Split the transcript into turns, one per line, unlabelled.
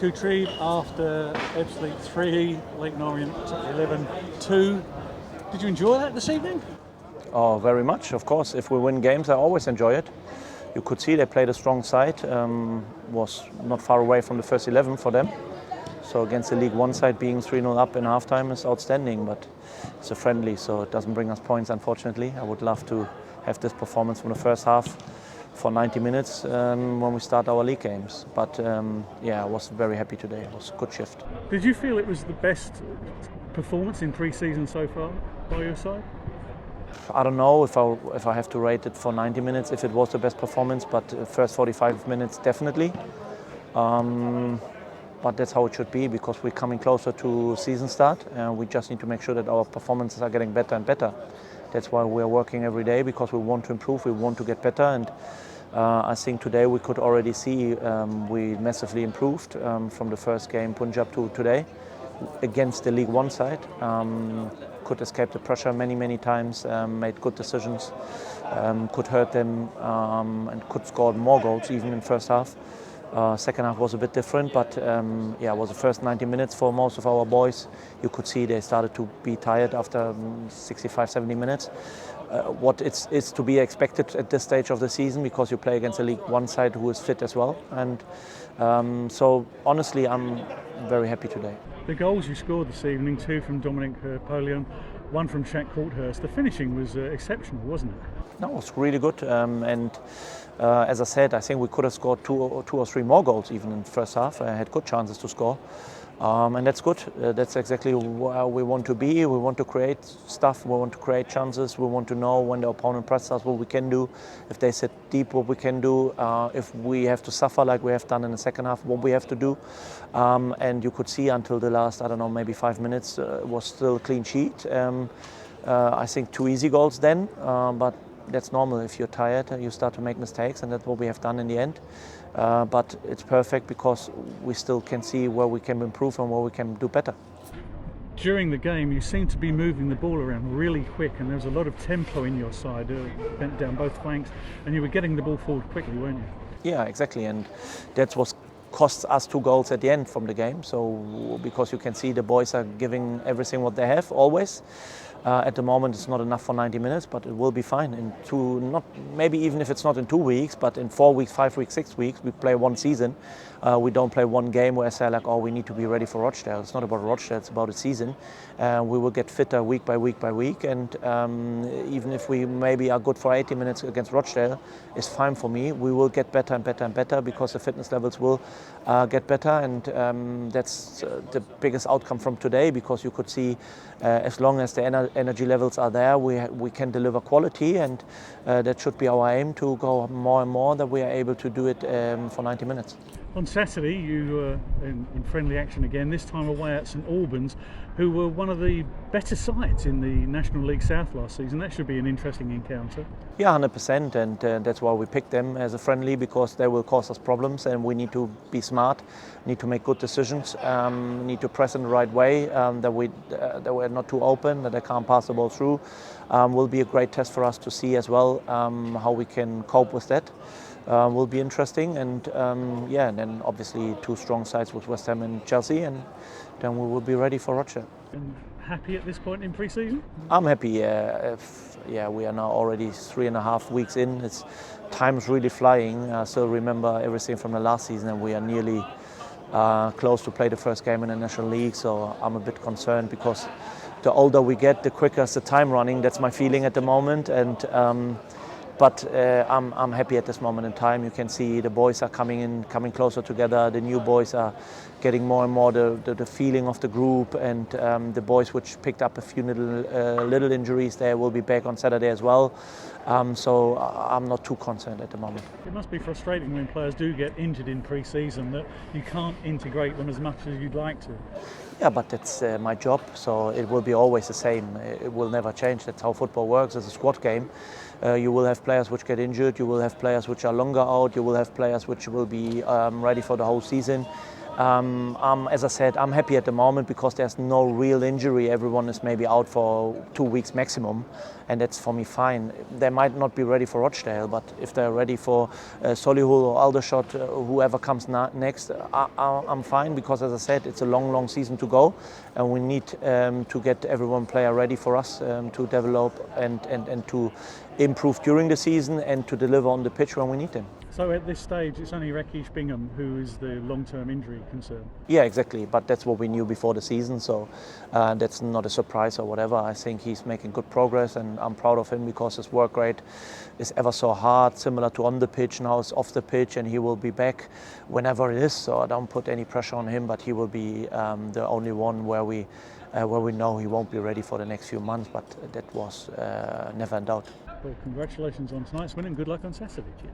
Kutrieb, after Ebbsfleet 3, Leyton Orient 11-2. Did you enjoy that this evening?
Oh, very much, of course. If we win games, I always enjoy it. You could see they played a strong side, was not far away from the first 11 for them. So against the League One side, being 3-0 up in halftime is outstanding, but it's a friendly, so it doesn't bring us points, unfortunately. I would love to have this performance from the first half for 90 minutes when we start our league games. But yeah, I was very happy today. It was a good shift.
Did you feel it was the best performance in pre-season so far by your side?
I don't know if I have to rate it for 90 minutes, if it was the best performance, but the first 45 minutes definitely. But that's how it should be, because we're coming closer to season start. We just need to make sure that our performances are getting better and better. That's why we're working every day, because we want to improve, we want to get better. And I think today we could already see we massively improved from the first game, Punjab, to today against the League One side. Could escape the pressure many times, made good decisions, could hurt them and could score more goals even in first half. Second half was a bit different, but yeah, it was the first 90 minutes for most of our boys. You could see they started to be tired after 65-70 minutes. What is to be expected at this stage of the season, because you play against a League One side who is fit as well. And so honestly, I'm very happy today.
The goals you scored this evening, 2 from Dominic Polion, 1 from Shaq Courthurst. The finishing was exceptional, wasn't it?
No, it was really good. And as I said, I think we could have scored two or three more goals even in the first half. I had good chances to score. And that's good. That's exactly where we want to be. We want to create stuff. We want to create chances. We want to know when the opponent presses us what we can do. If they sit deep, what we can do. If we have to suffer like we have done in the second half, what we have to do. And you could see until the last, I don't know, maybe 5 minutes, it was still a clean sheet. I think 2 easy goals then, but that's normal. If you're tired, you start to make mistakes, and that's what we have done in the end. But it's perfect, because we still can see where we can improve and where we can do better.
During the game, you seemed to be moving the ball around really quick, and there was a lot of tempo in your side, bent down both flanks, and you were getting the ball forward quickly, weren't you?
Yeah, exactly, and that's what cost us 2 goals at the end from the game. So because you can see the boys are giving everything what they have always. At the moment it's not enough for 90 minutes, but it will be fine in maybe even if it's not in 2 weeks, but in 4 weeks, 5 weeks, 6 weeks, we play one season. We don't play one game where I say like, oh, we need to be ready for Rochdale. It's not about Rochdale, it's about a season. We will get fitter week by week by week, and even if we maybe are good for 80 minutes against Rochdale, it's fine for me. We will get better and better and better, because the fitness levels will get better, and that's the biggest outcome from today, because you could see as long as the energy levels are there, we can deliver quality, and that should be our aim, to go more and more, that we are able to do it for 90 minutes.
On Saturday, you were in friendly action again, this time away at St Albans, who were one of the better sides in the National League South last season. That should be an interesting encounter.
Yeah, 100%, and that's why we picked them as a friendly, because they will cause us problems, and we need to be smart, need to make good decisions, need to press in the right way, that we're not too open, that they can't pass the ball through. Will be a great test for us to see as well how we can cope with that. Will be interesting, and yeah, and then obviously 2 strong sides with West Ham and Chelsea, and then we will be ready for Rochester.
And happy at this point in pre-season?
I'm happy. Yeah, we are now already 3.5 weeks in. Time's really flying. I still remember everything from the last season, and we are nearly close to play the first game in the National League. So I'm a bit concerned, because the older we get, the quicker is the time running. That's my feeling at the moment, and. But I'm happy at this moment in time. You can see the boys are coming closer together. The new boys are getting more and more the feeling of the group, and the boys which picked up a few little injuries, they will be back on Saturday as well. So I'm not too concerned at the moment.
It must be frustrating when players do get injured in pre-season, that you can't integrate them as much as you'd like to.
Yeah, but that's my job, so it will be always the same. It will never change. That's how football works. It's a squad game. You will have players which get injured. You will have players which are longer out. You will have players which will be ready for the whole season. As I said, I'm happy at the moment because there's no real injury. Everyone is maybe out for 2 weeks maximum, and that's for me fine. They might not be ready for Rochdale, but if they're ready for Solihull or Aldershot, whoever comes next, I'm fine because, as I said, it's a long season to go, and we need to get everyone player ready for us to develop and to improve during the season and to deliver on the pitch when we need them.
So at this stage, it's only Bingham who is the long-term injury concern.
Yeah, exactly. But that's what we knew before the season, so that's not a surprise or whatever. I think he's making good progress, and I'm proud of him because his work rate is ever so hard, similar to on the pitch. Now it's off the pitch, and he will be back whenever it is. So I don't put any pressure on him, but he will be the only one where we know he won't be ready for the next few months. But that was never in doubt.
Well, congratulations on tonight's win and good luck on Saturday. Cheers.